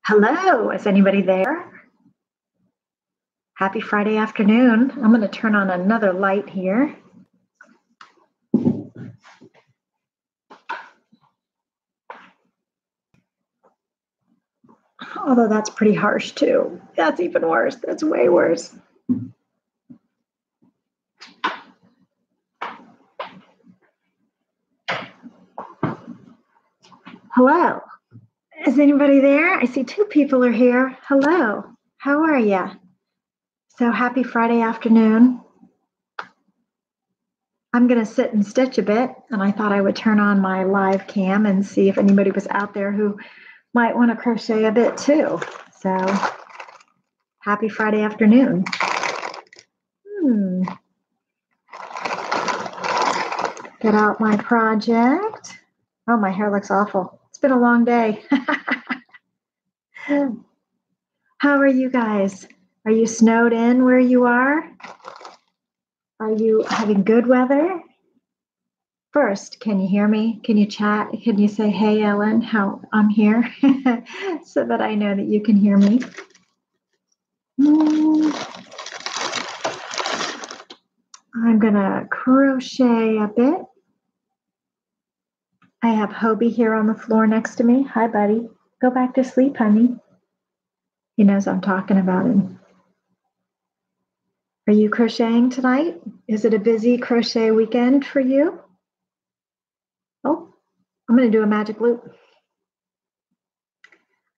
Hello, is anybody there? Happy Friday afternoon. I'm going to turn on another light here. Although that's pretty harsh too. That's even worse. That's way worse. Hello. Is anybody there? I see two people are here. Hello. How are you? So happy Friday afternoon. I'm going to sit and stitch a bit, and I thought I would turn on my live cam and see if anybody was out there who might want to crochet a bit too. So happy Friday afternoon. Get out my project. Oh, my hair looks awful. It's been a long day. How are you guys? Are you snowed in where you are? Are you having good weather? First, can you hear me? Can you chat? Can you say, hey, Ellen, how I'm here? So that I know that you can hear me. I'm going to crochet a bit. I have Hobie here on the floor next to me. Hi, buddy. Go back to sleep, honey. He knows I'm talking about him. Are you crocheting tonight? Is it a busy crochet weekend for you? Oh, I'm going to do a magic loop. I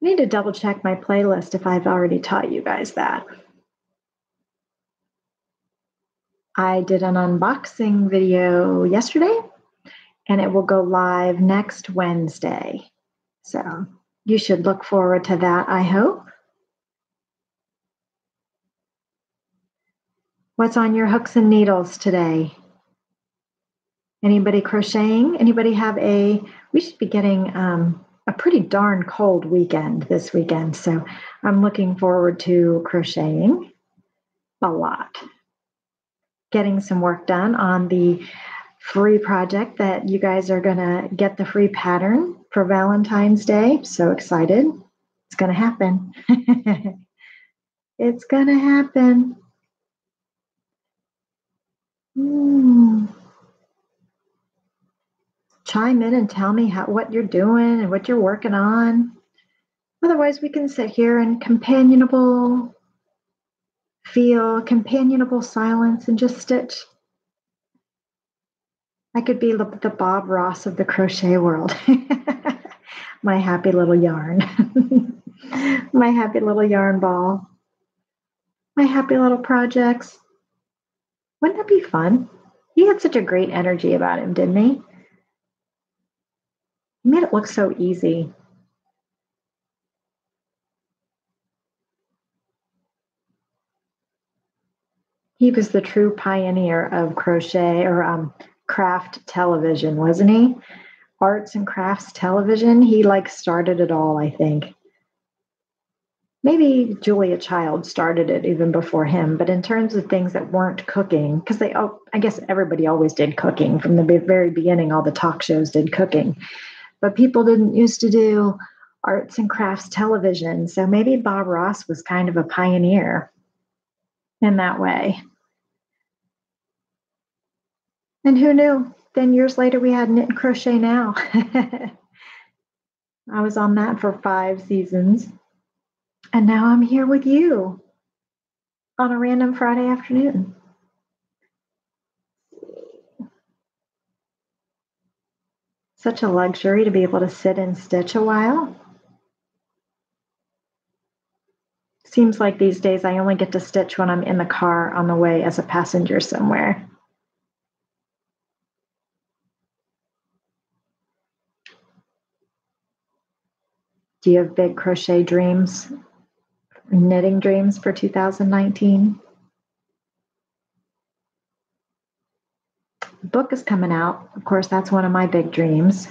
need to double check my playlist if I've already taught you guys that. I did an unboxing video yesterday, and it will go live next Wednesday. So you should look forward to that, I hope. What's on your hooks and needles today? Anybody crocheting? Anybody have we should be getting a pretty darn cold weekend this weekend. So I'm looking forward to crocheting a lot. Getting some work done on the free project that you guys are going to get the free pattern for Valentine's Day. So excited. It's going to happen. It's going to happen. Chime in and tell me what you're doing and what you're working on. Otherwise, we can sit here and feel companionable silence and just stitch. I could be the Bob Ross of the crochet world. My happy little yarn. My happy little yarn ball. My happy little projects. Wouldn't that be fun? He had such a great energy about him, didn't he? He made it look so easy. He was the true pioneer of crochet or craft television, wasn't he? Arts and crafts television. He started it all, I think. Maybe Julia Child started it even before him, but in terms of things that weren't cooking, because I guess everybody always did cooking from the very beginning. All the talk shows did cooking, but people didn't used to do arts and crafts television. So maybe Bob Ross was kind of a pioneer in that way. And who knew? Then years later, we had Knit and Crochet Now. I was on that for 5 seasons. And now I'm here with you on a random Friday afternoon. Such a luxury to be able to sit and stitch a while. Seems like these days I only get to stitch when I'm in the car on the way as a passenger somewhere. Do you have big crochet dreams, knitting dreams for 2019? The book is coming out. Of course, that's one of my big dreams.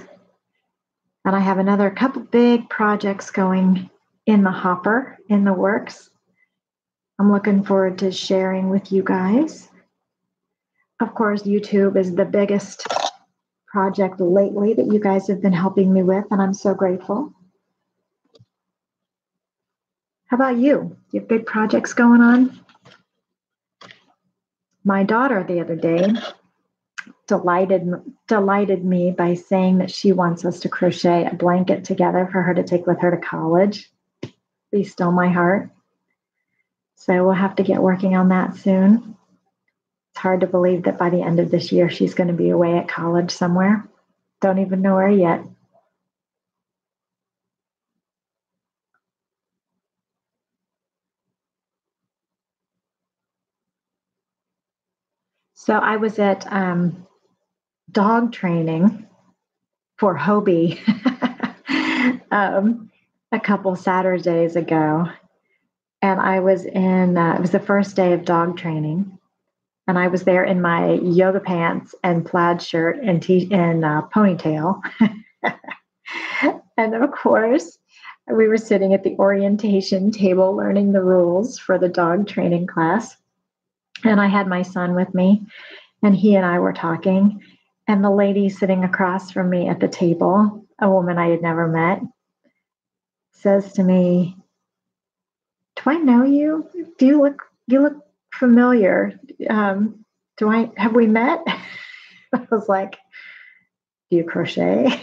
And I have another couple big projects going in the hopper, in the works. I'm looking forward to sharing with you guys. Of course, YouTube is the biggest project lately that you guys have been helping me with, and I'm so grateful. How about you? You have big projects going on? My daughter the other day delighted me by saying that she wants us to crochet a blanket together for her to take with her to college. Be still my heart. So we'll have to get working on that soon. It's hard to believe that by the end of this year, she's going to be away at college somewhere. Don't even know where yet. So I was at dog training for Hobie a couple Saturdays ago. And I was it was the first day of dog training. And I was there in my yoga pants and plaid shirt and ponytail. And of course, we were sitting at the orientation table learning the rules for the dog training class. And I had my son with me, and he and I were talking. And the lady sitting across from me at the table, a woman I had never met, says to me, "Do I know you? You look familiar. Have we met?" I was like, "Do you crochet?"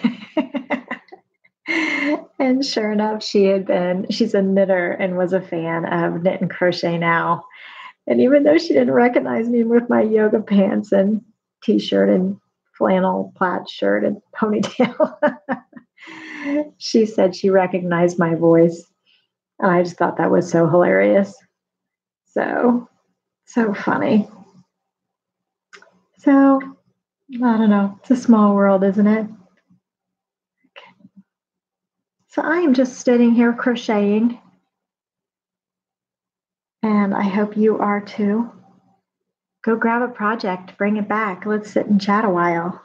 And sure enough, she's a knitter and was a fan of Knit and Crochet Now. And even though she didn't recognize me with my yoga pants and t-shirt and flannel plaid shirt and ponytail, she said she recognized my voice. And I just thought that was so hilarious. So funny. So, I don't know. It's a small world, isn't it? Okay. So I am just sitting here crocheting. And I hope you are too. Go grab a project, bring it back. Let's sit and chat a while.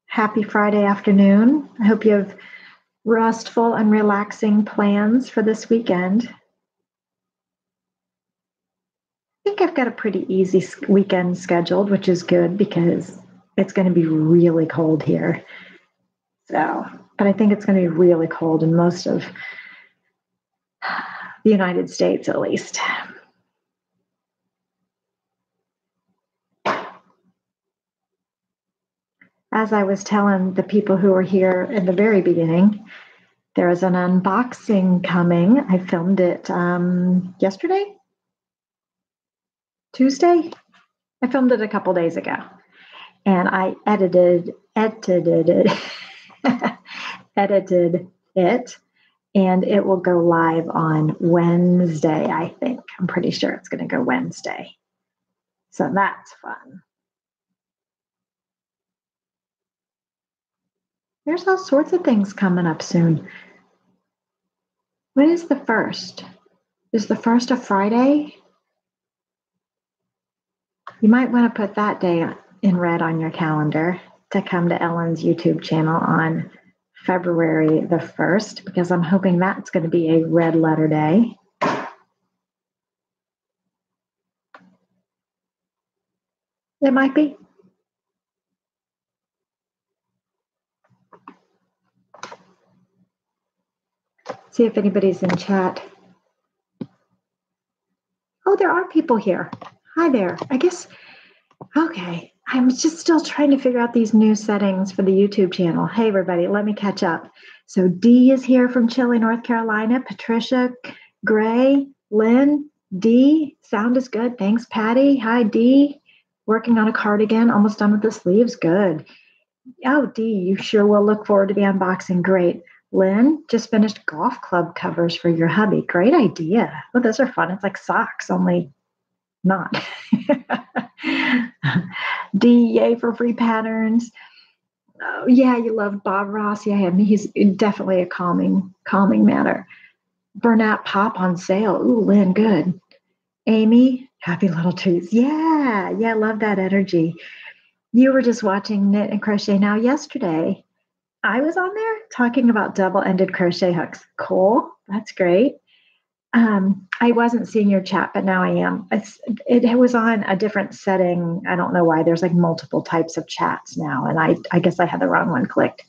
Happy Friday afternoon. I hope you have restful and relaxing plans for this weekend. I think I've got a pretty easy weekend scheduled, which is good because it's going to be really cold here. But I think it's going to be really cold in most of the United States, at least. As I was telling the people who were here in the very beginning, there is an unboxing coming. I filmed it yesterday, Tuesday. I filmed it a couple days ago, and I edited it, and it will go live on Wednesday, I think. I'm pretty sure it's going to go Wednesday. So that's fun. There's all sorts of things coming up soon. When is the 1st? Is the 1st a Friday? You might want to put that day in red on your calendar to come to Ellen's YouTube channel on February the 1st, because I'm hoping that's going to be a red letter day. It might be. See if anybody's in chat. Oh, there are people here. Hi there. I guess, okay. I'm just still trying to figure out these new settings for the YouTube channel. Hey, everybody, let me catch up. So Dee is here from Chile, North Carolina. Patricia, Gray, Lynn, Dee. Sound is good. Thanks, Patty. Hi, Dee. Working on a cardigan. Almost done with the sleeves. Good. Oh, Dee, you sure will look forward to the unboxing. Great. Lynn, just finished golf club covers for your hubby. Great idea. Oh, those are fun. It's like socks, only not. D, yay for free patterns. Oh, yeah, you love Bob Ross. Yeah, he's definitely a calming matter. Burnett Pop on sale. Ooh, Lynn, good. Amy, happy little treats. Yeah, love that energy. You were just watching Knit and Crochet Now yesterday. I was on there talking about double-ended crochet hooks. Cool. That's great. I wasn't seeing your chat, but now I am. It was on a different setting. I don't know why. There's like multiple types of chats now, and I guess I had the wrong one clicked.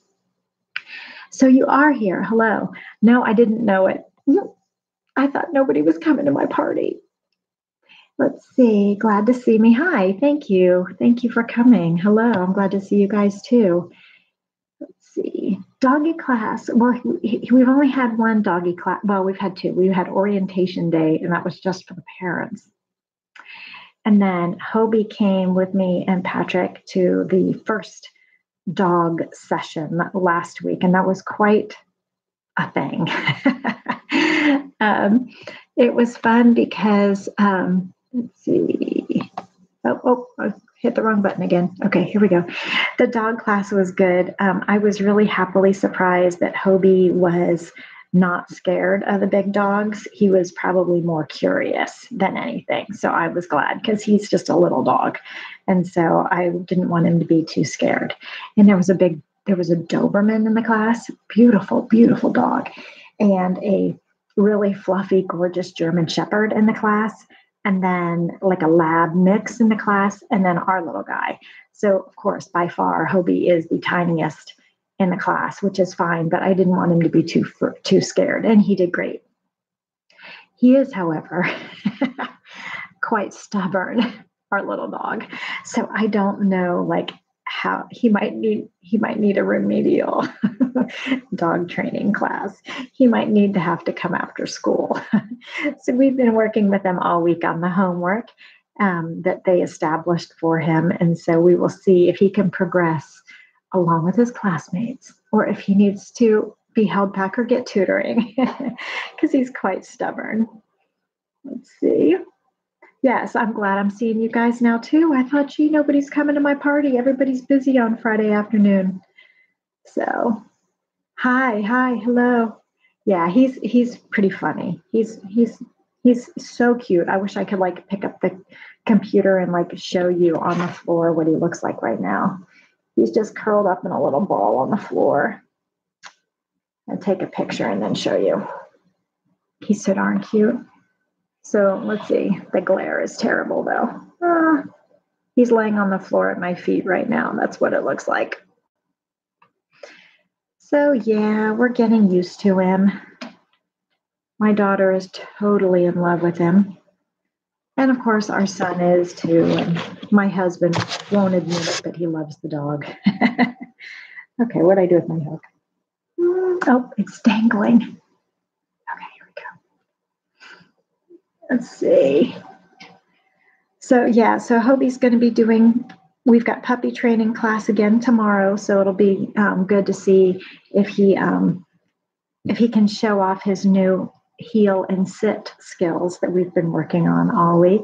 So you are here. Hello. No, I didn't know it. I thought nobody was coming to my party. Let's see. Glad to see me. Hi. Thank you. Thank you for coming. Hello. I'm glad to see you guys too. Let's see. Doggy class. Well, we've only had one doggy class. Well, we've had two. We had orientation day, and that was just for the parents. And then Hobie came with me and Patrick to the first dog session last week, and that was quite a thing. It was fun because, let's see. I hit the wrong button again. Okay, here we go. The dog class was good. I was really happily surprised that Hobie was not scared of the big dogs. He was probably more curious than anything. So I was glad because he's just a little dog. And so I didn't want him to be too scared. And there was a Doberman in the class, beautiful, beautiful dog, and a really fluffy, gorgeous German Shepherd in the class, and then like a lab mix in the class, and then our little guy. So of course, by far, Hobie is the tiniest in the class, which is fine, but I didn't want him to be too scared, and he did great. He is, however, quite stubborn, our little dog. So I don't know, like, how he might need a remedial dog training class. He might need to have to come after school. So we've been working with him all week on the homework that they established for him. And so we will see if he can progress along with his classmates, or if he needs to be held back or get tutoring, because he's quite stubborn. Let's see. Yes, I'm glad I'm seeing you guys now too. I thought, gee, nobody's coming to my party. Everybody's busy on Friday afternoon. So, hi, hello. Yeah, he's pretty funny. He's so cute. I wish I could like pick up the computer and like show you on the floor what he looks like right now. He's just curled up in a little ball on the floor. I'll take a picture and then show you. He's so darn cute. So let's see. The glare is terrible though. He's laying on the floor at my feet right now. That's what it looks like. So yeah, we're getting used to him. My daughter is totally in love with him. And of course, our son is too. And my husband won't admit it, but he loves the dog. Okay, what'd I do with my hook? Oh, it's dangling. Okay, here we go. Let's see. So yeah, so Hobie's going to be we've got puppy training class again tomorrow. So it'll be good to see if he can show off his new heel and sit skills that we've been working on all week.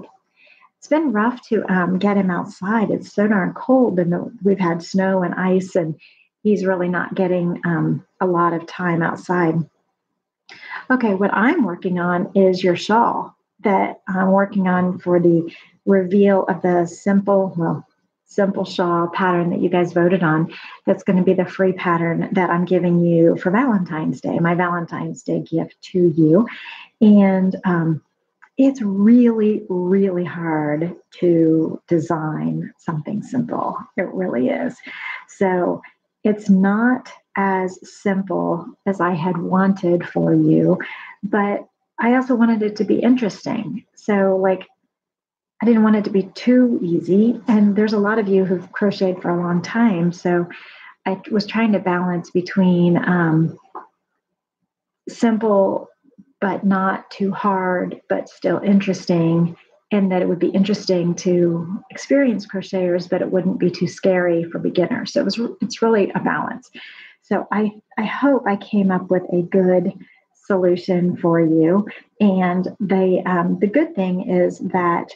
It's been rough to get him outside. It's so darn cold, and we've had snow and ice, and he's really not getting a lot of time outside. Okay, what I'm working on is your shawl that I'm working on for the reveal of the simple shawl pattern that you guys voted on. That's going to be the free pattern that I'm giving you for Valentine's Day, my Valentine's Day gift to you. And it's really, really hard to design something simple. It really is. So it's not as simple as I had wanted for you, but I also wanted it to be interesting. So like, I didn't want it to be too easy. And there's a lot of you who've crocheted for a long time. So I was trying to balance between simple, but not too hard, but still interesting. And that it would be interesting to experienced crocheters, but it wouldn't be too scary for beginners. So it's really a balance. So I hope I came up with a good solution for you. And the good thing is that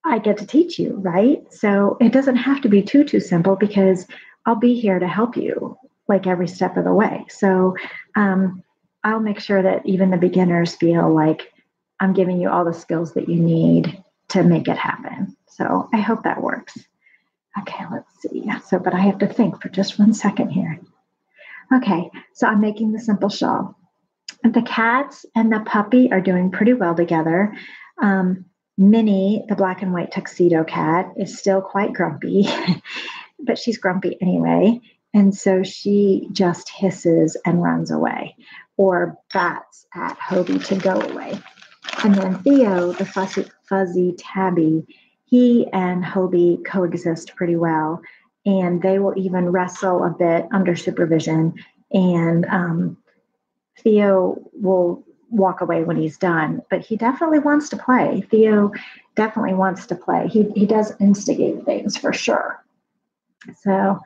I get to teach you, right? So it doesn't have to be too simple, because I'll be here to help you like every step of the way. So I'll make sure that even the beginners feel like I'm giving you all the skills that you need to make it happen. So I hope that works. Okay, let's see. So, but I have to think for just 1 second here. Okay, so I'm making the simple shawl. The cats and the puppy are doing pretty well together. Minnie, the black and white tuxedo cat, is still quite grumpy, but she's grumpy anyway. And so she just hisses and runs away or bats at Hobie to go away. And then Theo, the fuzzy tabby, he and Hobie coexist pretty well. And they will even wrestle a bit under supervision. And Theo will walk away when he's done, but he definitely wants to play. Theo definitely wants to play. He does instigate things for sure. So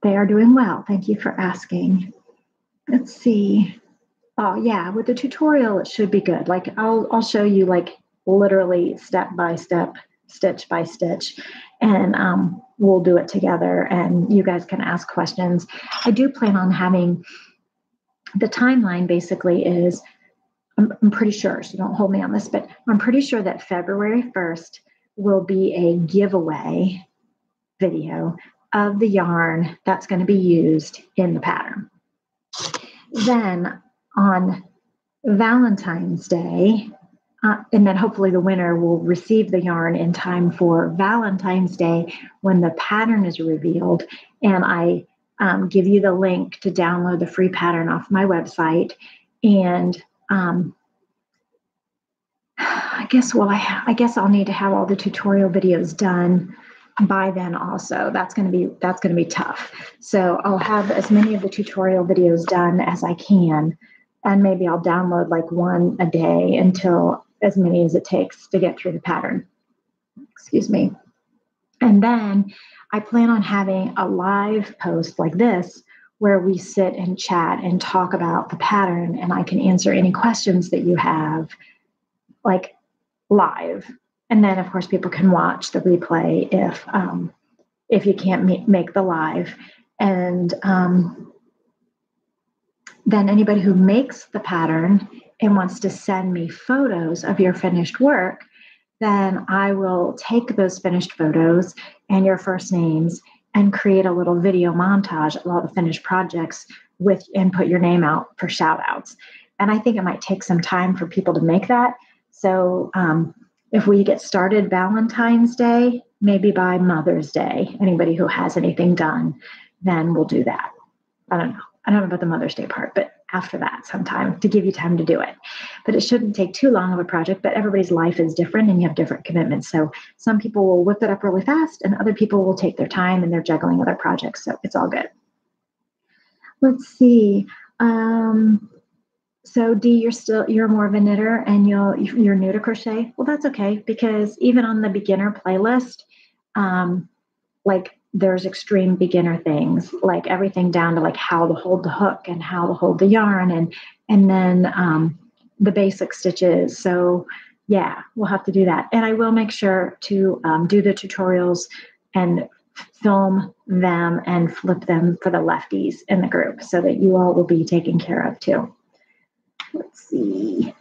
they are doing well. Thank you for asking. Let's see. Oh yeah, with the tutorial, it should be good. Like I'll show you like literally step by step, stitch by stitch, and we'll do it together and you guys can ask questions. I do plan on having the timeline basically is, I'm pretty sure, so don't hold me on this, but I'm pretty sure that February 1st will be a giveaway video of the yarn that's going to be used in the pattern. Then on Valentine's Day, and then hopefully the winner will receive the yarn in time for Valentine's Day when the pattern is revealed. And I give you the link to download the free pattern off my website. And I guess I'll need to have all the tutorial videos done by then also. That's going to be tough. So I'll have as many of the tutorial videos done as I can, and maybe I'll download like one a day until as many as it takes to get through the pattern. Excuse me. And then I plan on having a live post like this where we sit and chat and talk about the pattern, and I can answer any questions that you have like live. And then of course people can watch the replay if you can't make the live. And then anybody who makes the pattern and wants to send me photos of your finished work, then I will take those finished photos and your first names and create a little video montage of all the finished projects and put your name out for shout outs. And I think it might take some time for people to make that. So if we get started Valentine's Day, maybe by Mother's Day, anybody who has anything done, then we'll do that. I don't know about the Mother's Day part, but after that sometime to give you time to do it. But it shouldn't take too long of a project, but everybody's life is different and you have different commitments. So some people will whip it up really fast and other people will take their time and they're juggling other projects. So it's all good. Let's see. So Dee, you're more of a knitter and you're new to crochet. Well, that's okay, because even on the beginner playlist, like there's extreme beginner things, like everything down to like how to hold the hook and how to hold the yarn and then the basic stitches. So yeah, we'll have to do that. And I will make sure to do the tutorials and film them and flip them for the lefties in the group so that you all will be taken care of too. Let's see.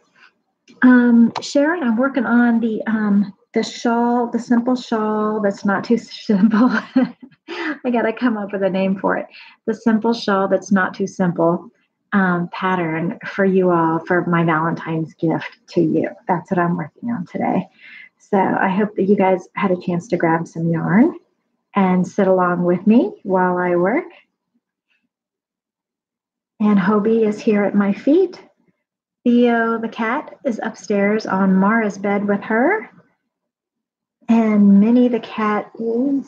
Sharon, I'm working on the shawl, the simple shawl that's not too simple. I got to come up with a name for it. The simple shawl that's not too simple pattern for you all for my Valentine's gift to you. That's what I'm working on today. So I hope that you guys had a chance to grab some yarn and sit along with me while I work. And Hobie is here at my feet. Theo, the cat, is upstairs on Mara's bed with her. And Minnie, the cat, I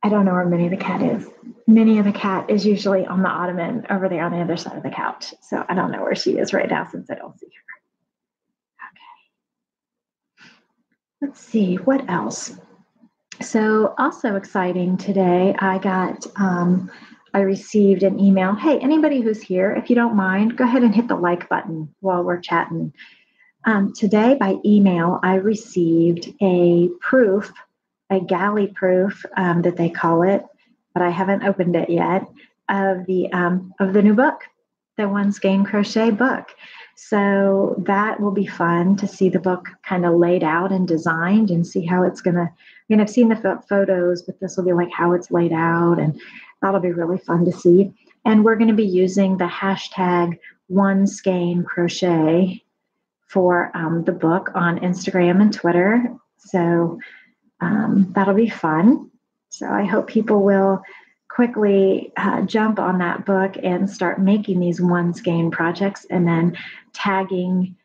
don't know where Minnie, the cat is. Minnie, the cat, is usually on the ottoman over there on the other side of the couch. So I don't know where she is right now since I don't see her. Okay. Let's see, what else? So also exciting today, I received an email. Hey, anybody who's here, if you don't mind, go ahead and hit the like button while we're chatting. Today by email, I received a proof, a galley proof that they call it, but I haven't opened it yet, of the new book, the One Skein Crochet book. So that will be fun to see the book kind of laid out and designed and see how it's going to, I've seen the photos, but this will be like how it's laid out, and that'll be really fun to see. And we're going to be using the hashtag One Skein Crochet for the book on Instagram and Twitter. So that'll be fun. So I hope people will quickly jump on that book and start making these one skein projects, and then tagging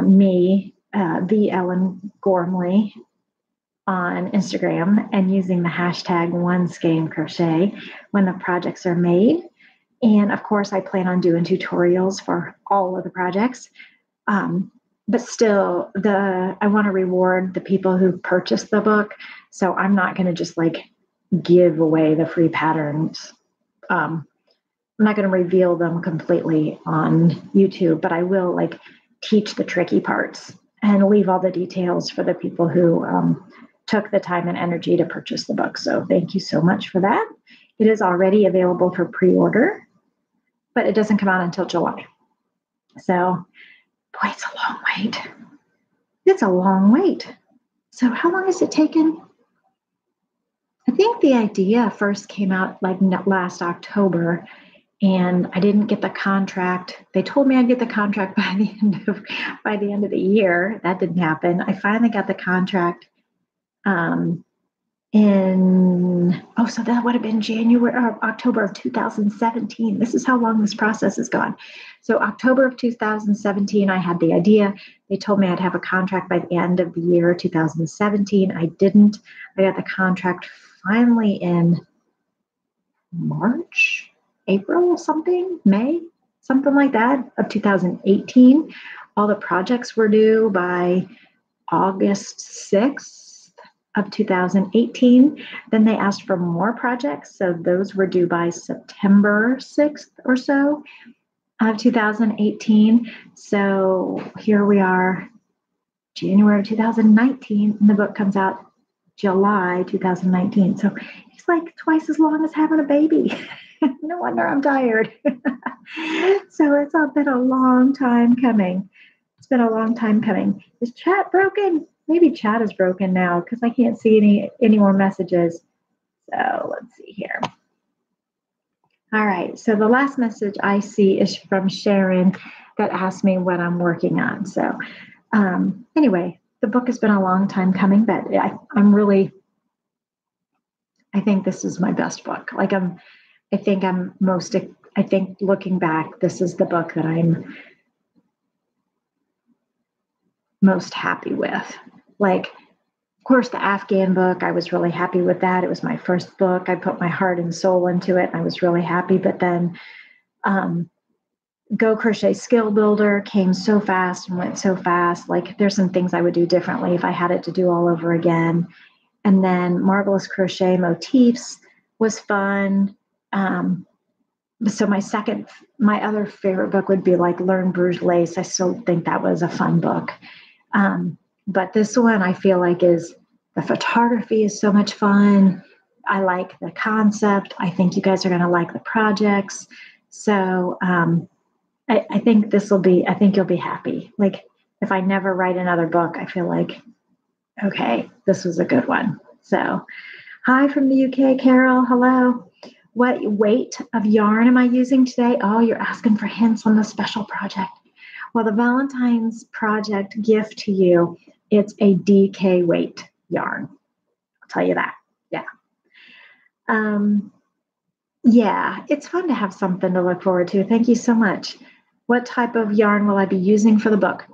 me, the Ellen Gormley, on Instagram, and using the hashtag one skein crochet when the projects are made. And of course, I plan on doing tutorials for all of the projects. But still, I want to reward the people who purchased the book. So I'm not going to just like give away the free patterns. I'm not going to reveal them completely on YouTube, but I will like teach the tricky parts and leave all the details for the people who took the time and energy to purchase the book. So thank you so much for that. It is already available for pre-order, but it doesn't come out until July. So, boy, it's a long wait. It's a long wait. So how long has it taken? I think the idea first came out like last October, and I didn't get the contract. They told me I'd get the contract by the end of the year. That didn't happen. I finally got the contract so that would have been January or October of 2017. This is how long this process has gone. So October of 2017, I had the idea. They told me I'd have a contract by the end of the year 2017. I didn't. I got the contract finally in March, April, May, something like that, of 2018. All the projects were due by August 6th. Of 2018. Then they asked for more projects. So those were due by September 6th or so of 2018. So here we are, January 2019, and the book comes out July 2019. So it's like twice as long as having a baby. No wonder I'm tired. So it's been a long time coming. It's been a long time coming. Is chat broken? Maybe chat is broken now because I can't see any more messages. So let's see here. All right. So the last message I see is from Sharon that asked me what I'm working on. So anyway, the book has been a long time coming, but I think this is my best book. I think looking back, this is the book that I'm most happy with. Like, of course, the Afghan book, I was really happy with that. It was my first book. I put my heart and soul into it, and I was really happy. But then Go Crochet Skill Builder came so fast and went so fast. Like, there's some things I would do differently if I had it to do all over again. And then Marvelous Crochet Motifs was fun. So my other favorite book would be like Learn Bruges Lace. I still think that was a fun book. But this one I feel like the photography is so much fun. I like the concept. I think you guys are going to like the projects. So I think you'll be happy. Like, if I never write another book, I feel like, okay, this was a good one. So hi from the UK, Carol. Hello. What weight of yarn am I using today? Oh, you're asking for hints on the special project. Well, the Valentine's project gift to you, it's a DK weight yarn. I'll tell you that. Yeah. Yeah, it's fun to have something to look forward to. Thank you so much. What type of yarn will I be using for the book?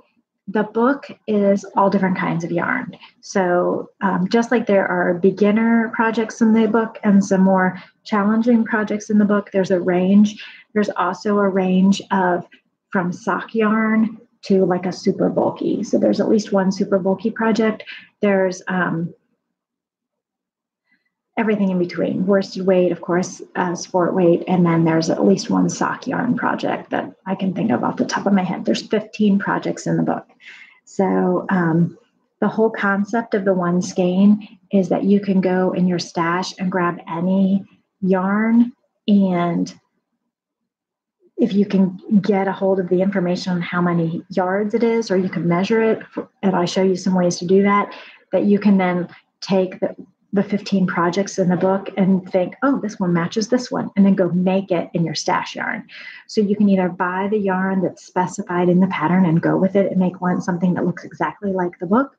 The book is all different kinds of yarn. So just like there are beginner projects in the book and some more challenging projects in the book, there's a range. There's also a range from sock yarn to like a super bulky. So there's at least one super bulky project. There's everything in between. Worsted weight, of course, sport weight, and then there's at least one sock yarn project that I can think of off the top of my head. There's 15 projects in the book. So the whole concept of the one skein is that you can go in your stash and grab any yarn, and if you can get a hold of the information on how many yards it is, or you can measure it, and I show you some ways to do that you can then take the 15 projects in the book and think, oh, this one matches this one, and then go make it in your stash yarn. So you can either buy the yarn that's specified in the pattern and go with it and make something that looks exactly like the book,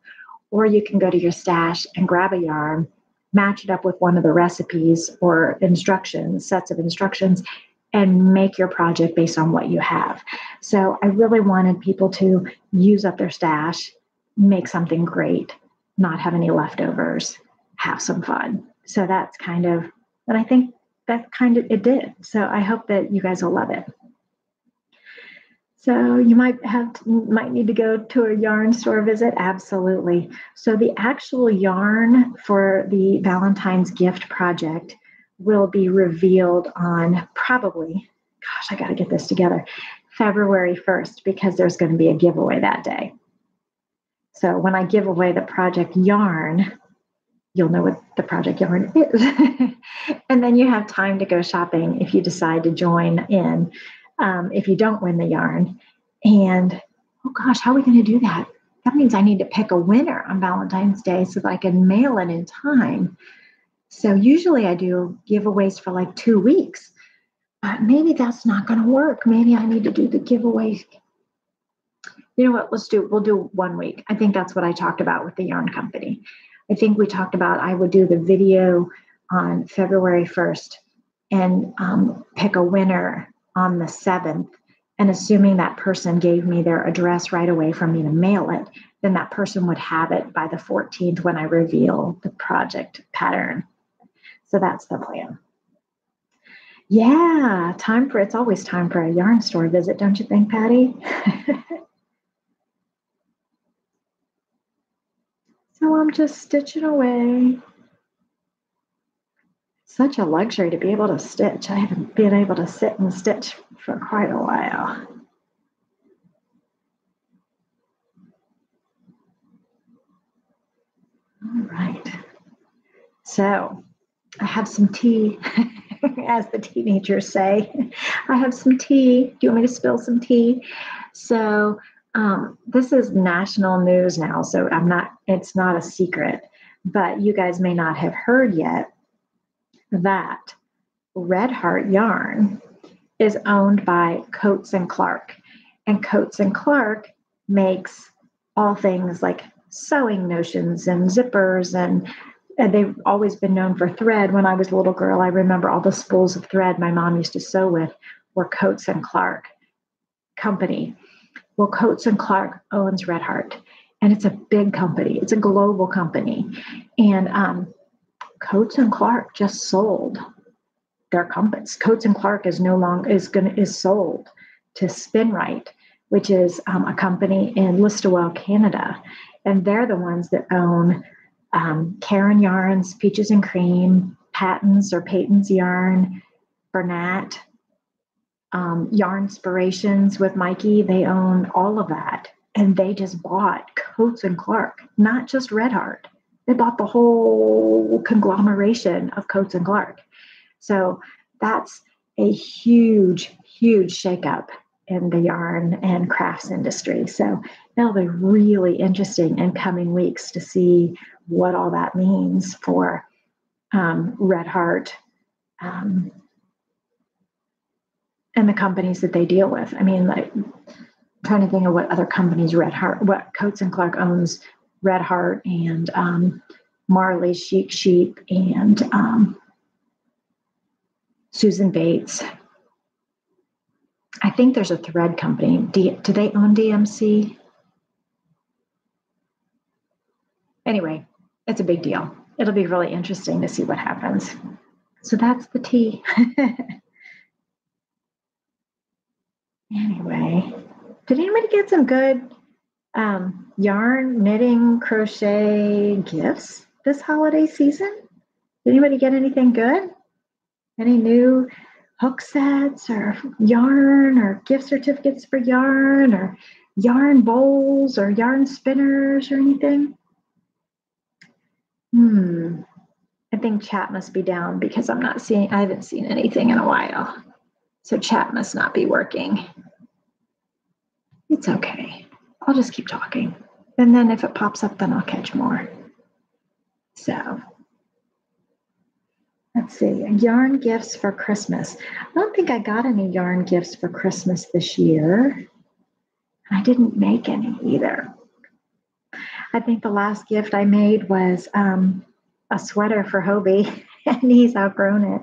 or you can go to your stash and grab a yarn match it up with one of the recipes or instructions, sets of instructions, and make your project based on what you have. So I really wanted people to use up their stash, make something great, not have any leftovers, have some fun. So that's kind of, and I think that kind of it did. So I hope that you guys will love it. So you might need to go to a yarn store visit. Absolutely. So the actual yarn for the Valentine's gift project will be revealed on probably, gosh, I got to get this together, February 1st, because there's going to be a giveaway that day. So when I give away the project yarn, you'll know what the project yarn is. And then you have time to go shopping if you decide to join in, if you don't win the yarn. And, oh gosh, how are we going to do that? That means I need to pick a winner on Valentine's Day so that I can mail it in time. So usually I do giveaways for like 2 weeks, but maybe that's not going to work. Maybe I need to do the giveaway. You know what? We'll do 1 week. I think that's what I talked about with the yarn company. I think we talked about I would do the video on February 1st and pick a winner on the 7th. And assuming that person gave me their address right away for me to mail it, then that person would have it by the 14th when I reveal the project pattern. So that's the plan. Yeah, it's always time for a yarn store visit, don't you think, Patty? So I'm just stitching away. Such a luxury to be able to stitch. I haven't been able to sit and stitch for quite a while. All right. So I have some tea, as the teenagers say. I have some tea. Do you want me to spill some tea? So this is national news now, so it's not a secret, but you guys may not have heard yet that Red Heart Yarn is owned by Coates and Clark. And Coates and Clark makes all things like sewing notions and zippers, and they've always been known for thread. When I was a little girl, I remember all the spools of thread my mom used to sew with were Coates and Clark company. Well, Coates and Clark owns Red Heart, and it's a big company. It's a global company. And Coates and Clark just sold their companies. Coates and Clark is sold to Spinrite, which is a company in Listowel, Canada. And they're the ones that own Karen Yarns, Peaches and Cream, Patton's or Peyton's Yarn, Bernat, Yarn Inspirations with Mikey. They own all of that. And they just bought Coates and Clark, not just Red Heart. They bought the whole conglomeration of Coates and Clark. So that's a huge, huge shakeup in the yarn and crafts industry. So it'll be really interesting in coming weeks to see what all that means for Red Heart and the companies that they deal with. I mean, like, I'm trying to think of what other companies what Coates and Clark owns Red Heart and Marley's Chic Sheep and Susan Bates. I think there's a thread company. Do they own DMC? Anyway, it's a big deal. It'll be really interesting to see what happens. So that's the tea. Anyway, did anybody get some good yarn, knitting, crochet gifts this holiday season? Did anybody get anything good? Any new hook sets or yarn or gift certificates for yarn or yarn bowls or yarn spinners or anything? I think chat must be down because I haven't seen anything in a while. So chat must not be working. It's okay. I'll just keep talking. And then if it pops up, then I'll catch more. So let's see, yarn gifts for Christmas. I don't think I got any yarn gifts for Christmas this year. I didn't make any either. I think the last gift I made was a a sweater for Hobie, and he's outgrown it.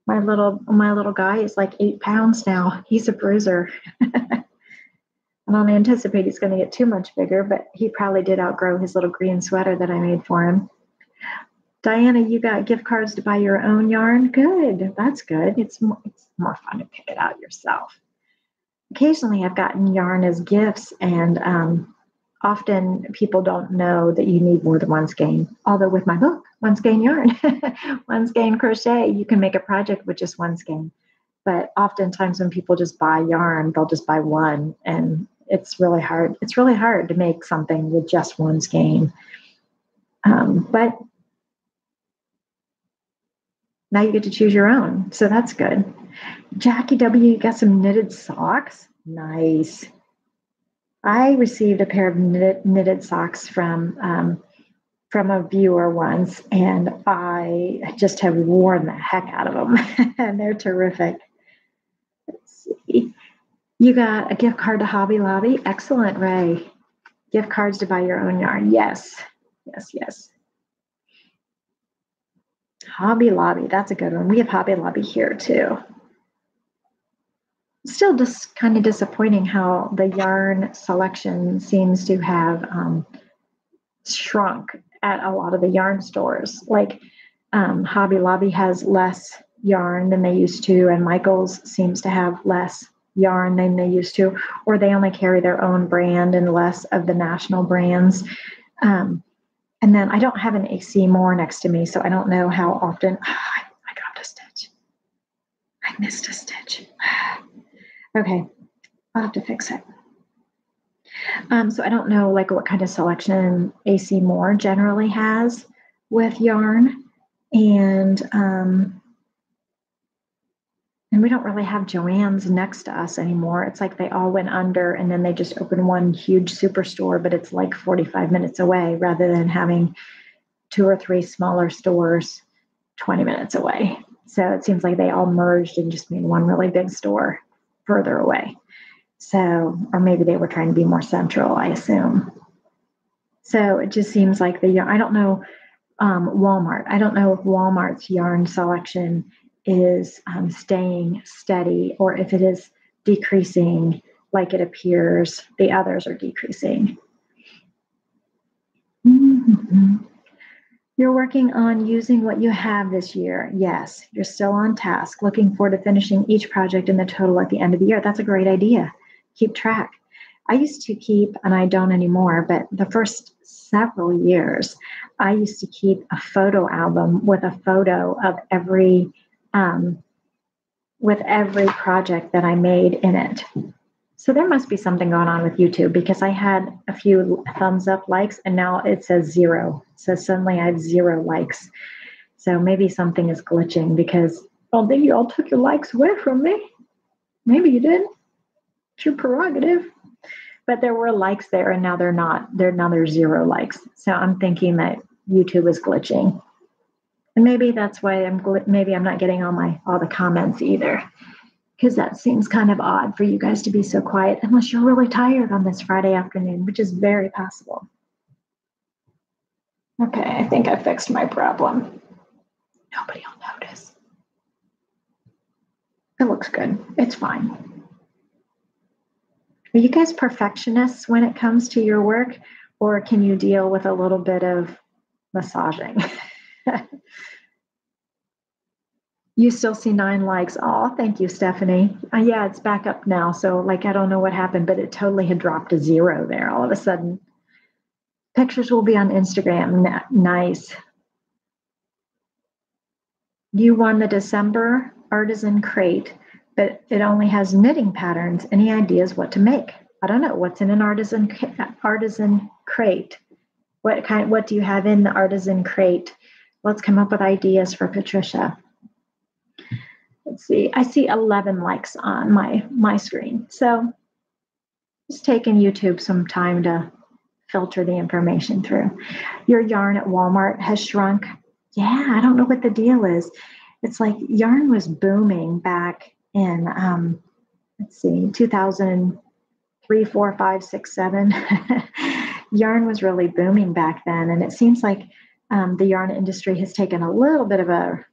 My little guy is like 8 pounds now. He's a bruiser. I don't anticipate he's going to get too much bigger, but he probably did outgrow his little green sweater that I made for him. Diana, you got gift cards to buy your own yarn? Good. That's good. It's more fun to pick it out yourself. Occasionally, I've gotten yarn as gifts, and often people don't know that you need more than one skein. Although with my book, one skein yarn, one skein crochet, you can make a project with just one skein. But oftentimes when people just buy yarn, they'll just buy one, and it's really hard. It's really hard to make something with just one skein. But now you get to choose your own, so that's good. Jackie W, you got some knitted socks? Nice. I received a pair of knitted socks from a viewer once, and I just have worn the heck out of them, and they're terrific. Let's see. You got a gift card to Hobby Lobby? Excellent, Ray. Gift cards to buy your own yarn? Yes. Yes. Hobby Lobby, that's a good one. We have Hobby Lobby here too. Still just kind of disappointing how the yarn selection seems to have shrunk at a lot of the yarn stores. Like Hobby Lobby has less yarn than they used to, and Michael's seems to have less yarn than they used to, or they only carry their own brand and less of the national brands. And then I don't have an AC Moore next to me, so I don't know how often. I dropped a stitch. I missed a stitch. Okay, I'll have to fix it. So I don't know like what kind of selection AC Moore generally has with yarn, and we don't really have Joann's next to us anymore. It's like they all went under, and then they just opened one huge superstore, but it's like 45 minutes away rather than having 2 or 3 smaller stores 20 minutes away. So it seems like they all merged and just made one really big store further away. So, or maybe they were trying to be more central, I assume. So it just seems like I don't know, Walmart. I don't know if Walmart's yarn selection is staying steady or if it is decreasing like it appears the others are decreasing. Mm-hmm. You're working on using what you have this year. Yes, you're still on task. Looking forward to finishing each project in the total at the end of the year. That's a great idea. Keep track. I used to keep, and I don't anymore, but the first several years, I used to keep a photo album with a photo of every project that I made in it. So there must be something going on with YouTube, because I had a few thumbs up likes and now it says 0. So suddenly I have 0 likes. So maybe something is glitching because, well, then you all took your likes away from me. Maybe you did. It's your prerogative. But there were likes there and now they're not. Now there's 0 likes. So I'm thinking that YouTube is glitching. And maybe that's why maybe I'm not getting all the comments either, because that seems kind of odd for you guys to be so quiet unless you're really tired on this Friday afternoon, which is very possible. Okay, I think I fixed my problem. Nobody will notice. It looks good. It's fine. Are you guys perfectionists when it comes to your work, or can you deal with a little bit of massaging? You still see 9 likes. Oh, thank you, Stephanie. Yeah, it's back up now. So like, I don't know what happened, but it totally had dropped to 0 there all of a sudden. Pictures will be on Instagram. Nice. You won the December Artisan Crate, but it only has knitting patterns. Any ideas what to make? I don't know. What's in an artisan crate? What do you have in the artisan crate? Let's come up with ideas for Patricia. Let's see. I see 11 likes on my screen. So it's taken YouTube some time to filter the information through. Your yarn at Walmart has shrunk. Yeah, I don't know what the deal is. It's like yarn was booming back in, let's see, 2003, 4, 5, 6, 7. Yarn was really booming back then. And it seems like the yarn industry has taken a little bit of a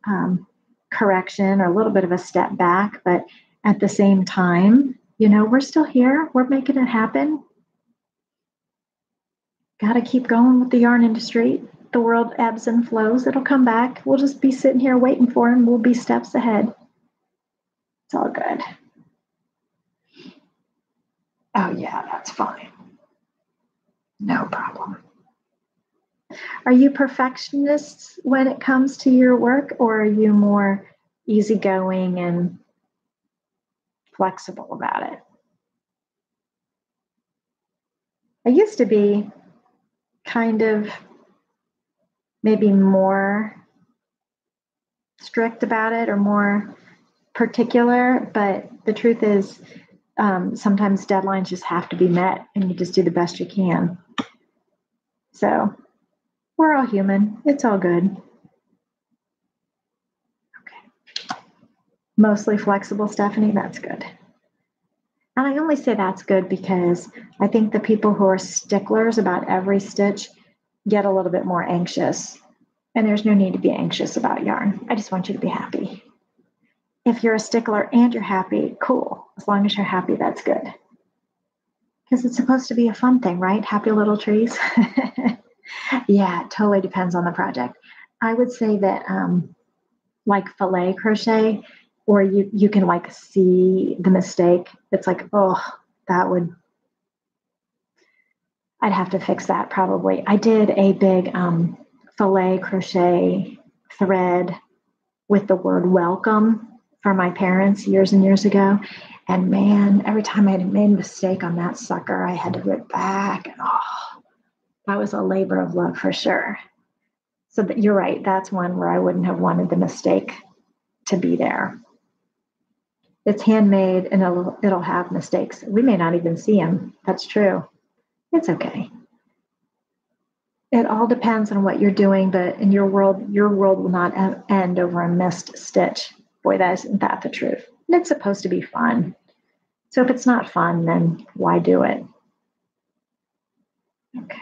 correction or a little bit of a step back, but at the same time, we're still here. We're making it happen. Got to keep going with the yarn industry. The world ebbs and flows. It'll come back. We'll just be sitting here waiting for him. We'll be steps ahead. It's all good. Oh, yeah, that's fine. No problem. Are you perfectionists when it comes to your work, or are you more easygoing and flexible about it? I used to be kind of maybe more strict about it or more particular, but the truth is sometimes deadlines just have to be met and you just do the best you can. So we're all human. It's all good. Okay. Mostly flexible, Stephanie. That's good. And I only say that's good because I think the people who are sticklers about every stitch get a little bit more anxious. And there's no need to be anxious about yarn. I just want you to be happy. If you're a stickler and you're happy, cool. As long as you're happy, that's good. Because it's supposed to be a fun thing, right? Happy little trees. Yeah, it totally depends on the project. I would say that like filet crochet, or you can like see the mistake. It's like, oh, I'd have to fix that probably. I did a big filet crochet thread with the word welcome for my parents years and years ago. And man, every time I made a mistake on that sucker, I had to rip back. And that was a labor of love for sure. So that you're right. That's one where I wouldn't have wanted the mistake to be there. It's handmade and it'll have mistakes. We may not even see them. That's true. It's okay. It all depends on what you're doing, but in your world will not end over a missed stitch. Boy, isn't that the truth? And it's supposed to be fun. So if it's not fun, then why do it? Okay.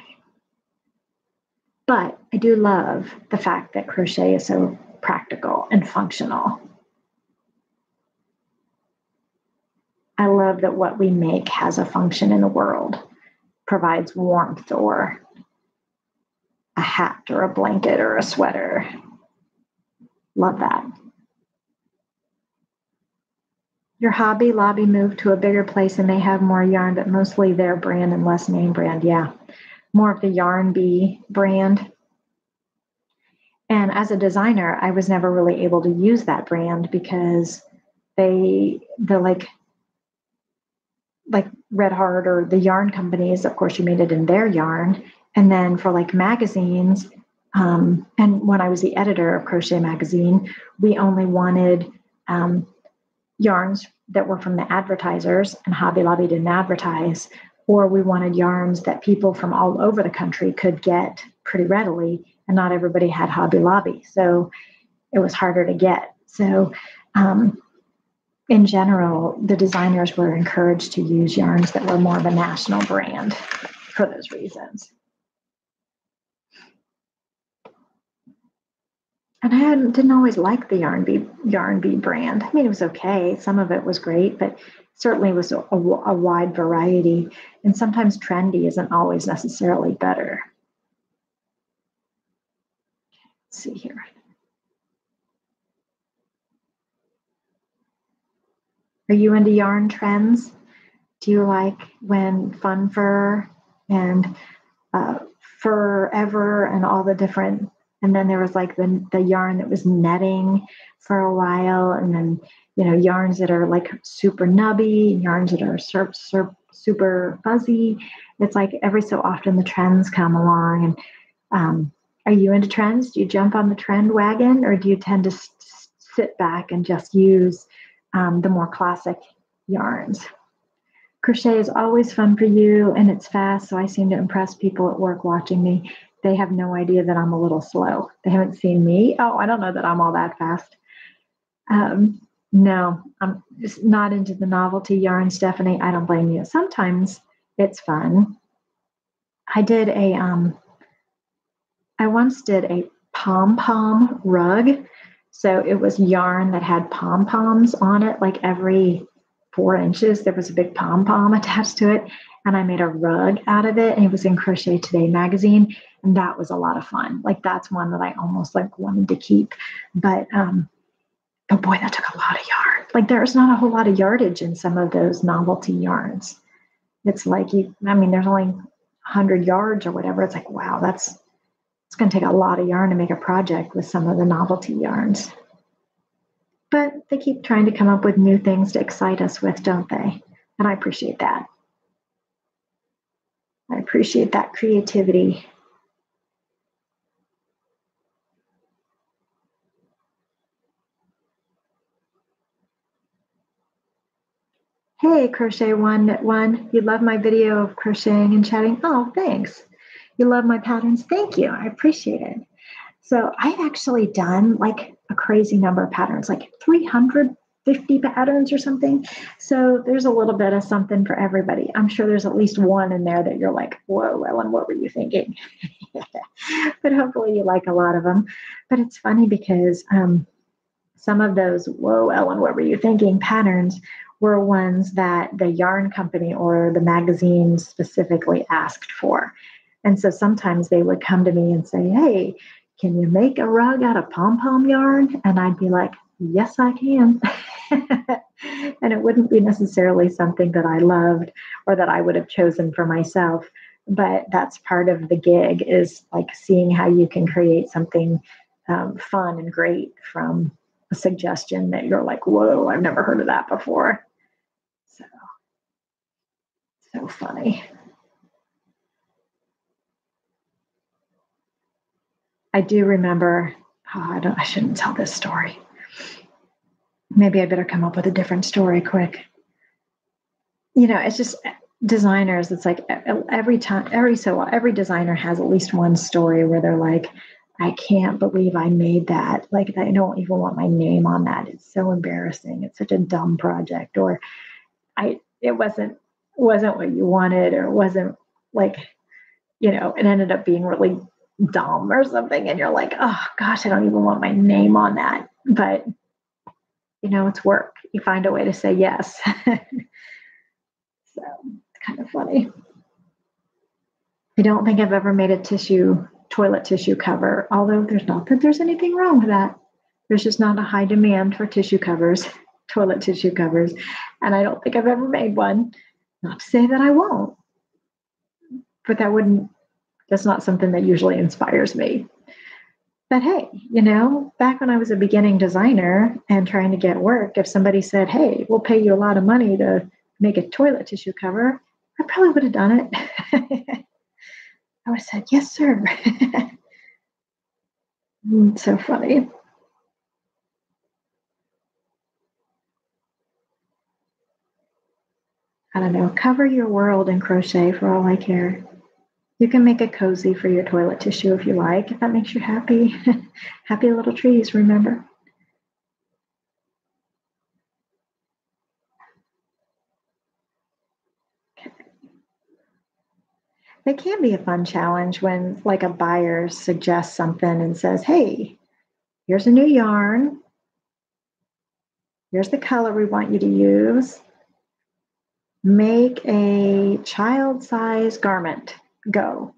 But I do love the fact that crochet is so practical and functional. I love that what we make has a function in the world, provides warmth or a hat or a blanket or a sweater. Love that. Your Hobby Lobby moved to a bigger place and may have more yarn, but mostly their brand and less name brand. Yeah, more of the Yarn Bee brand. And as a designer, I was never really able to use that brand because the like Red Heart or the yarn companies, of course, you made it in their yarn. And then for like magazines, and when I was the editor of Crochet Magazine, we only wanted yarns that were from the advertisers, and Hobby Lobby didn't advertise, or we wanted yarns that people from all over the country could get pretty readily, and not everybody had Hobby Lobby. So it was harder to get. So in general, the designers were encouraged to use yarns that were more of a national brand for those reasons. And I didn't always like the Yarn Bee brand. I mean, it was okay. Some of it was great, but certainly was a wide variety. And sometimes trendy isn't always necessarily better. Let's see here. Are you into yarn trends? Do you like when fun fur and forever and all the different, and then there was like the yarn that was netting for a while, and then yarns that are like super nubby, yarns that are super fuzzy. It's like every so often the trends come along. And are you into trends? Do you jump on the trend wagon, or do you tend to sit back and just use the more classic yarns? Crochet is always fun for you, and it's fast, so I seem to impress people at work watching me. They have no idea that I'm a little slow. They haven't seen me. Oh, I don't know that I'm all that fast. No, I'm just not into the novelty yarn, Stephanie. I don't blame you. Sometimes it's fun. I did a I once did a pom-pom rug. So it was yarn that had pom-poms on it, like every 4 inches, there was a big pom-pom attached to it. And I made a rug out of it. And it was in Crochet Today magazine. And that was a lot of fun. Like that's one that I almost like wanted to keep. But oh boy, that took a lot of yarn. Like there's not a whole lot of yardage in some of those novelty yarns. It's like there's only 100 yards or whatever. It's like, wow, it's going to take a lot of yarn to make a project with some of the novelty yarns. But they keep trying to come up with new things to excite us with, don't they? And I appreciate that. I appreciate that creativity. Hey, Crochet one, you love my video of crocheting and chatting? Oh, thanks. You love my patterns? Thank you. I appreciate it. So I've actually done like a crazy number of patterns, like 350 patterns or something. So there's a little bit of something for everybody. I'm sure there's at least one in there that you're like, whoa, Ellen, what were you thinking? But hopefully you like a lot of them. But it's funny because some of those, whoa, Ellen, what were you thinking patterns were ones that the yarn company or the magazine specifically asked for. And so sometimes they would come to me and say, hey, can you make a rug out of pom-pom yarn? And I'd be like, yes, I can. And it wouldn't be necessarily something that I loved or that I would have chosen for myself. But that's part of the gig, is like seeing how you can create something fun and great from a suggestion that you're like, whoa, I've never heard of that before. So funny. I do remember, I shouldn't tell this story. Maybe I better come up with a different story quick. It's just designers. It's like every designer has at least one story where they're like, I can't believe I made that. Like, I don't even want my name on that. It's so embarrassing. It's such a dumb project. Or it wasn't what you wanted, or it wasn't like, it ended up being really dumb or something. And you're like, oh gosh, I don't even want my name on that. But, it's work. You find a way to say yes. So it's kind of funny. I don't think I've ever made a toilet tissue cover, although there's not that there's anything wrong with that. There's just not a high demand for tissue covers, toilet tissue covers. And I don't think I've ever made one. Not to say that I won't, but that's not something that usually inspires me. But hey, back when I was a beginning designer and trying to get work, if somebody said, hey, we'll pay you a lot of money to make a toilet tissue cover, I probably would have done it. I would have said, yes, sir. So funny. I don't know. Cover your world in crochet for all I care. You can make a cozy for your toilet tissue if you like, if that makes you happy. Happy little trees, remember? Okay. It can be a fun challenge when like a buyer suggests something and says, hey, here's a new yarn. Here's the color we want you to use. Make a child-sized garment. Go.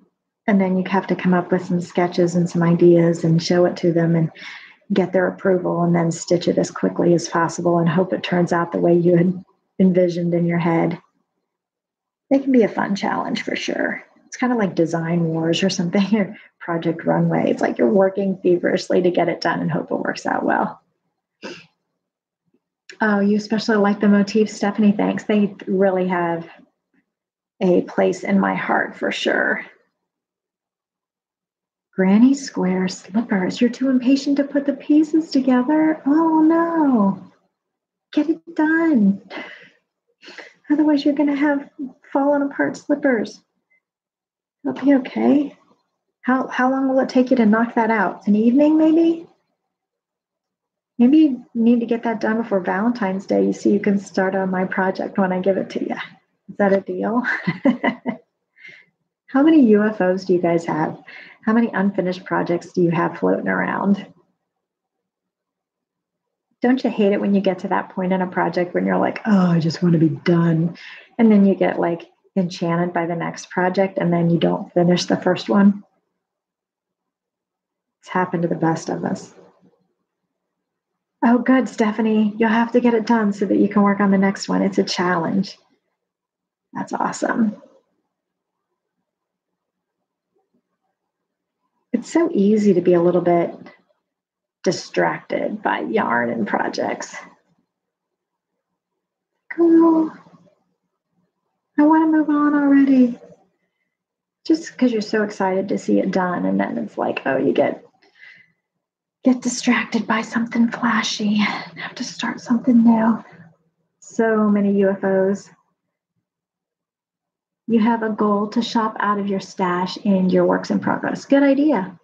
And then you have to come up with some sketches and some ideas and show it to them and get their approval, and then stitch it as quickly as possible and hope it turns out the way you had envisioned in your head. It can be a fun challenge for sure. It's kind of like Design Wars or something, or Project Runway. It's like you're working feverishly to get it done and hope it works out well. Oh, you especially like the motifs, Stephanie. Thanks. They really have a place in my heart for sure. Granny Square slippers. You're too impatient to put the pieces together? Oh no. Get it done. Otherwise you're going to have fallen apart slippers. It'll be okay. How long will it take you to knock that out? An evening maybe? Maybe you need to get that done before Valentine's Day. You see, you can start on my project when I give it to you. Is that a deal? How many UFOs do you guys have? How many unfinished projects do you have floating around? Don't you hate it when you get to that point in a project when you're like, oh, I just want to be done. And then you get like enchanted by the next project and then you don't finish the first one? It's happened to the best of us. Oh, good, Stephanie. You'll have to get it done so that you can work on the next one. It's a challenge. That's awesome. It's so easy to be a little bit distracted by yarn and projects. Girl, I want to move on already. Just because you're so excited to see it done, and then it's like, oh, you get distracted by something flashy, have to start something new. So many UFOs. You have a goal to shop out of your stash in your works in progress. Good idea.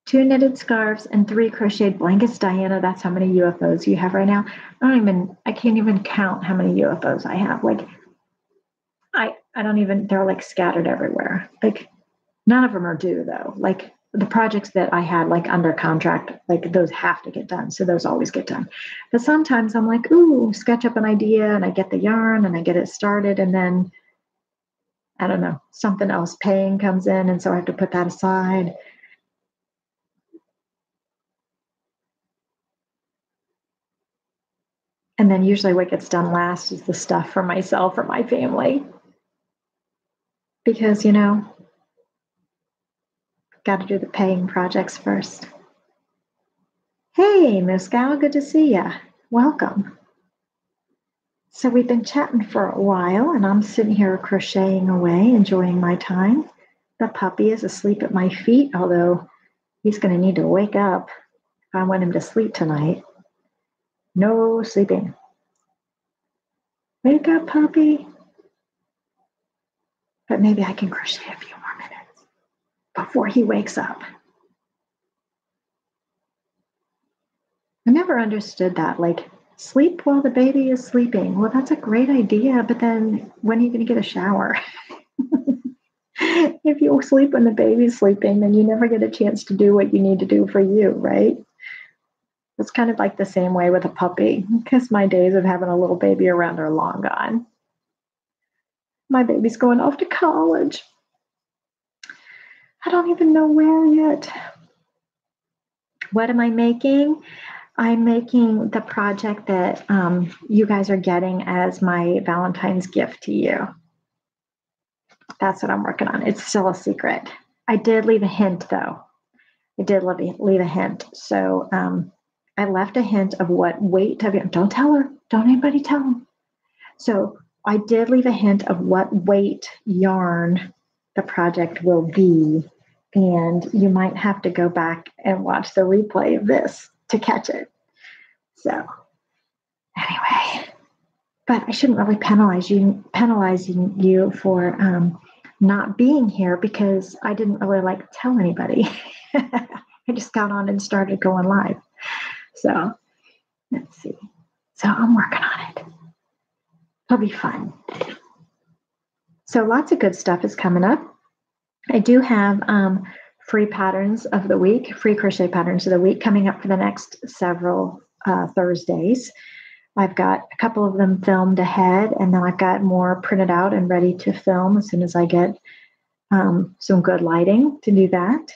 2 knitted scarves and 3 crocheted blankets. Diana, that's how many UFOs you have right now. I can't even count how many UFOs I have. Like, I don't even, they're like scattered everywhere. Like, none of them are due though. Like the projects that I had like under contract, like those have to get done. So those always get done. But sometimes I'm like, ooh, sketch up an idea and I get the yarn and I get it started. And then, I don't know, something else paying comes in. And so I have to put that aside. And then usually what gets done last is the stuff for myself or my family. Because, got to do the paying projects first. Hey, Moscow, good to see ya. Welcome. So we've been chatting for a while, and I'm sitting here crocheting away, enjoying my time. The puppy is asleep at my feet, although he's going to need to wake up if I want him to sleep tonight. No sleeping. Wake up, puppy. But maybe I can crochet a few more minutes before he wakes up. I never understood that. Like, sleep while the baby is sleeping. Well, that's a great idea, but then when are you going to get a shower? If you sleep when the baby's sleeping, then you never get a chance to do what you need to do for you, right? It's kind of like the same way with a puppy, because my days of having a little baby around are long gone. My baby's going off to college. I don't even know where yet. What am I making? I'm making the project that you guys are getting as my Valentine's gift to you. That's what I'm working on. It's still a secret. I did leave a hint, though. I did leave a hint. So I left a hint of what weight of yarn. Don't tell her. Don't anybody tell them. So I did leave a hint of what weight yarn the project will be. And you might have to go back and watch the replay of this to catch it. So anyway, but I shouldn't really penalizing you for not being here because I didn't really like tell anybody. I just got on and started going live. So let's see. So I'm working on it. It'll be fun. So lots of good stuff is coming up. I do have free patterns of the week, free crochet patterns of the week coming up for the next several Thursdays. I've got a couple of them filmed ahead, and then I've got more printed out and ready to film as soon as I get some good lighting to do that.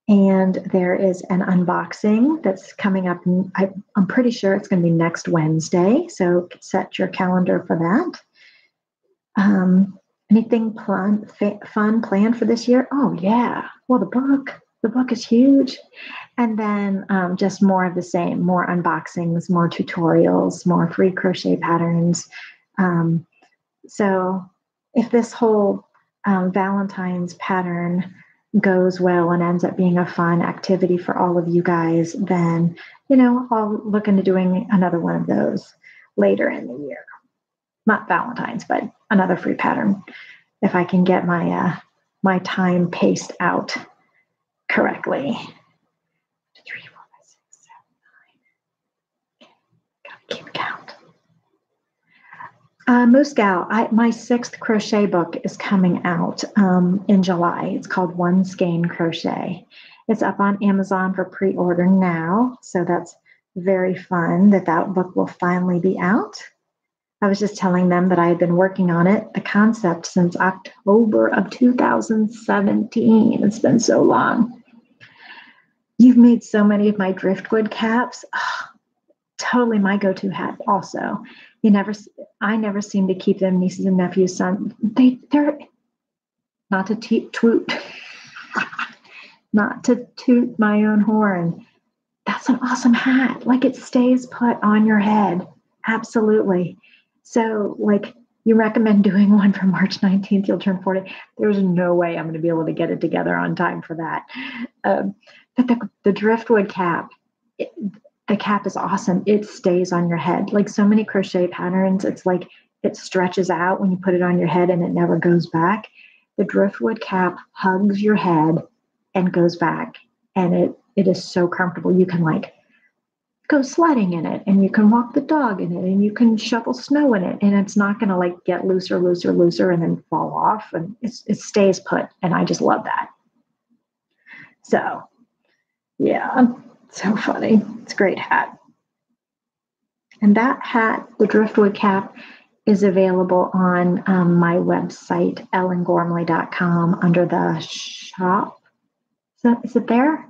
And there is an unboxing that's coming up. I'm pretty sure it's going to be next Wednesday, so set your calendar for that. Anything fun planned for this year? Oh, yeah. Well, the book is huge. And then just more of the same, more unboxings, more tutorials, more free crochet patterns. So if this whole Valentine's pattern goes well and ends up being a fun activity for all of you guys, then, I'll look into doing another one of those later in the year. Not Valentine's, but another free pattern if I can get my my time paced out correctly. 3, 4, 5, 6, 7, 9. Gotta keep count. Moose Gal, my sixth crochet book is coming out in July. It's called One Skein Crochet. It's up on Amazon for pre-order now, so that's very fun that book will finally be out. I was just telling them that I had been working on it, the concept, since October of 2017. It's been so long. You've made so many of my Driftwood caps. Oh, totally my go-to hat also. I never seem to keep them nieces and nephews, son. They're not to toot, not to toot my own horn. That's an awesome hat. Like, it stays put on your head. Absolutely. So, like, you recommend doing one for March 19th, you'll turn 40. There's no way I'm going to be able to get it together on time for that. But the Driftwood cap, the cap is awesome. It stays on your head. Like so many crochet patterns, it's like it stretches out when you put it on your head and it never goes back. The Driftwood cap hugs your head and goes back. And it is so comfortable. You can like go sledding in it, and you can walk the dog in it, and you can shovel snow in it, and it's not going to like get looser and then fall off, and it stays put. And I just love that. So yeah, so funny. It's a great hat. And that hat, the Driftwood cap, is available on my website, ellengormley.com, under the shop. Is it there?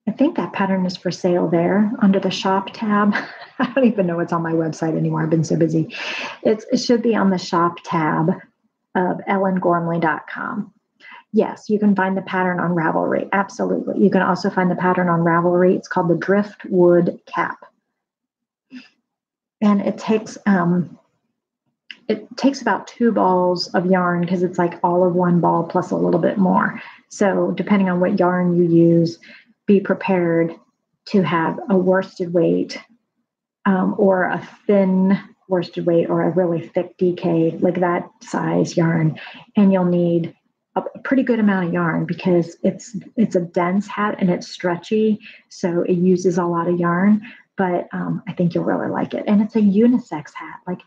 I think that pattern is for sale there under the shop tab. I don't even know what's on my website anymore. I've been so busy. It should be on the shop tab of ellengormley.com. Yes, you can find the pattern on Ravelry. Absolutely. You can also find the pattern on Ravelry. It's called the Driftwood cap. And it takes about 2 balls of yarn, because it's like all of one ball plus a little bit more. So depending on what yarn you use, be prepared to have a worsted weight or a thin worsted weight or a really thick DK, like that size yarn. And you'll need a pretty good amount of yarn, because it's a dense hat and it's stretchy, so it uses a lot of yarn. But I think you'll really like it. And it's a unisex hat. Like,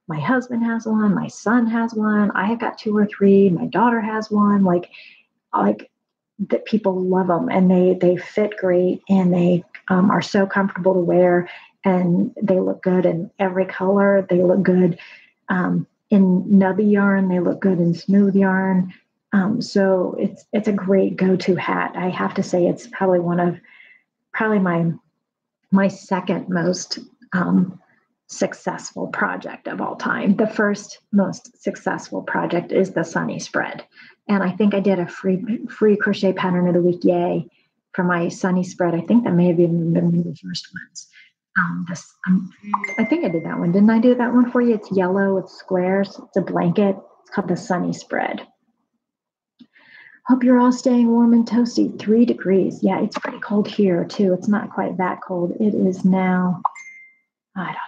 my husband has one, my son has one, I have got 2 or 3, my daughter has one. Like that, people love them, and they fit great, and they are so comfortable to wear, and they look good in every color. They look good in nubby yarn. They look good in smooth yarn. So it's a great go-to hat. I have to say it's probably my second most successful project of all time. The first most successful project is the Sunny Spread. And I think I did a free crochet pattern of the week, yay, for my Sunny Spread. I think that may have even been one of the first ones. I think I did that one. Didn't I do that one for you? It's yellow, it's squares, it's a blanket. It's called the Sunny Spread. Hope you're all staying warm and toasty. 3 degrees. Yeah, it's pretty cold here too. It's not quite that cold. It is now, I don't know.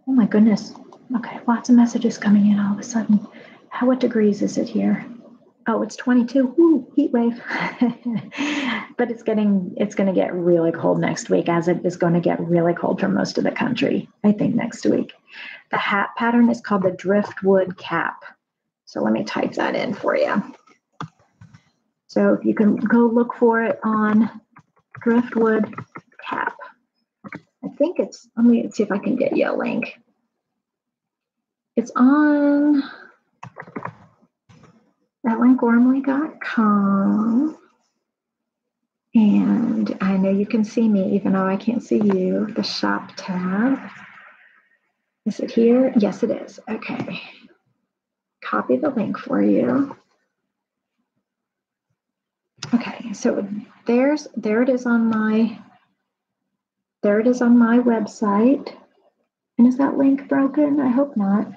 Oh my goodness. Okay, lots of messages coming in all of a sudden. What degrees is it here? Oh, it's 22. Woo, heat wave. But it's going to get really cold next week, as it is going to get really cold for most of the country, I think, next week. The hat pattern is called the Driftwood cap. So let me type that in for you. So if you can go look for it on Driftwood cap. I think let me see if I can get you a link. It's on ellengormley.com. And I know you can see me, even though I can't see you. The shop tab. Is it here? Yes, it is. Okay. Copy the link for you. Okay, so there it is on my website. And is that link broken? I hope not.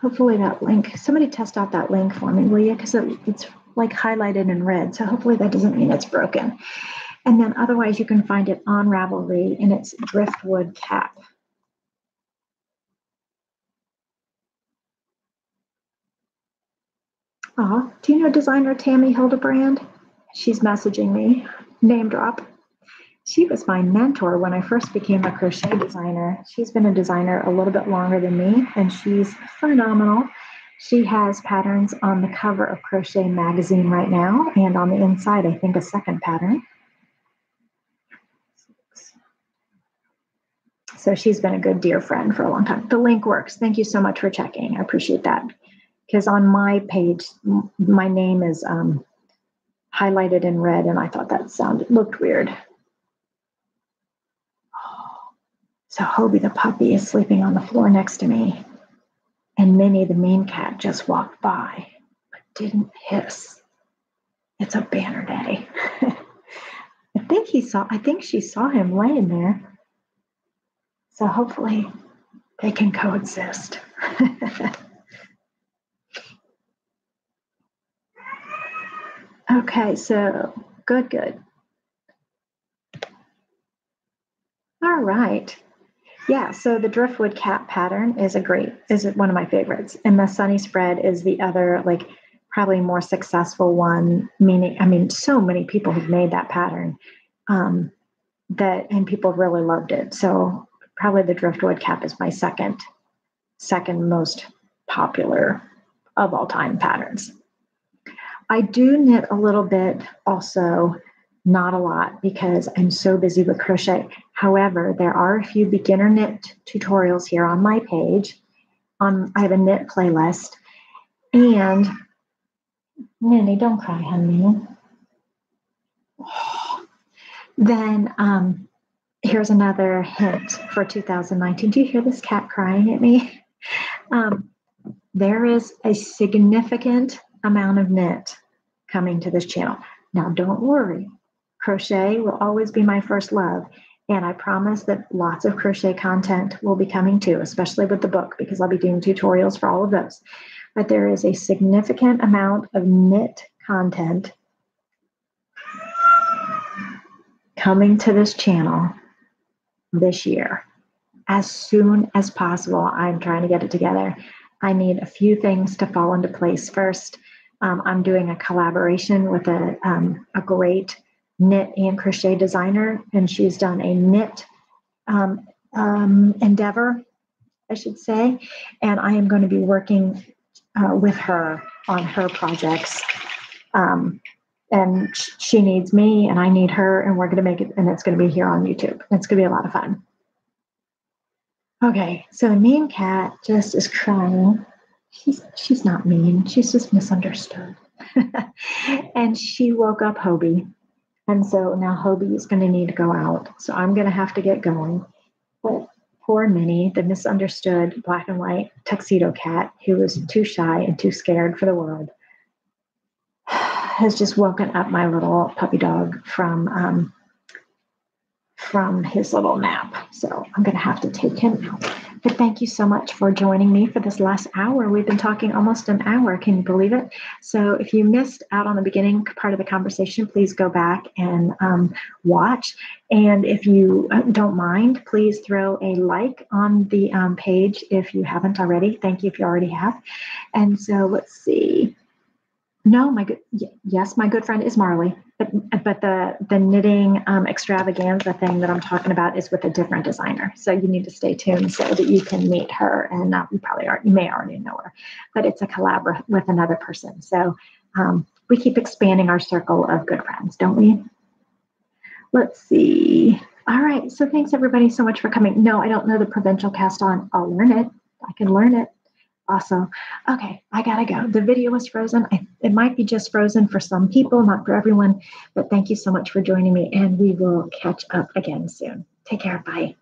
Hopefully that link, somebody test out that link for me, will you? Because it's like highlighted in red. So hopefully that doesn't mean it's broken. And then otherwise you can find it on Ravelry, and it's Driftwood cap. Oh, do you know designer Tammy Hildebrand? She's messaging me. Name drop. She was my mentor when I first became a crochet designer. She's been a designer a little bit longer than me, and she's phenomenal. She has patterns on the cover of Crochet magazine right now, and on the inside, I think a second pattern. So she's been a good dear friend for a long time. The link works. Thank you so much for checking. I appreciate that. Because on my page, my name is highlighted in red, and I thought that looked weird. So Hobie the puppy is sleeping on the floor next to me, and Minnie the mean cat just walked by, but didn't hiss. It's a banner day. I think she saw him laying there. So hopefully they can coexist. Okay, so good. All right. Yeah, so the Driftwood cat pattern is one of my favorites. And the Sunny Spread is the other, like, probably more successful one, meaning, so many people have made that pattern and people really loved it. So probably the Driftwood cap is my second most popular of all time patterns. I do knit a little bit also, not a lot because I'm so busy with crochet. However, there are a few beginner knit tutorials here on my page. I have a knit playlist. And Minnie, don't cry, honey. Then here's another hint for 2019. Do you hear this cat crying at me? There is a significant amount of knit coming to this channel. Now, don't worry. Crochet will always be my first love. And I promise that lots of crochet content will be coming too, especially with the book, because I'll be doing tutorials for all of those. But there is a significant amount of knit content coming to this channel this year. As soon as possible, I'm trying to get it together. I need a few things to fall into place first. I'm doing a collaboration with a great knit and crochet designer, and she's done a knit endeavor, I should say, and I am going to be working with her on her projects. And she needs me, and I need her, and we're going to make it, and it's going to be here on YouTube. It's going to be a lot of fun. Okay, so the mean cat just is crying. She's not mean. She's just misunderstood. And she woke up Hobie. And so now Hobie is going to need to go out. So I'm going to have to get going. But poor Minnie, the misunderstood black and white tuxedo cat who was too shy and too scared for the world, has just woken up my little puppy dog from his little nap. So I'm going to have to take him out. But thank you so much for joining me for this last hour. We've been talking almost an hour. Can you believe it? So if you missed out on the beginning part of the conversation, please go back and watch. And if you don't mind, please throw a like on the page if you haven't already. Thank you if you already have. And so let's see. No, yes, my good friend is Marley, but the knitting extravaganza thing that I'm talking about is with a different designer. So you need to stay tuned so that you can meet her, and you may already know her, but it's a collab with another person. So we keep expanding our circle of good friends, don't we? Let's see. All right. So thanks everybody so much for coming. No, I don't know the provincial cast on. I'll learn it. I can learn it. Awesome. Okay, I gotta go. The video was frozen. It might be just frozen for some people, not for everyone, but thank you so much for joining me, and we will catch up again soon. Take care. Bye.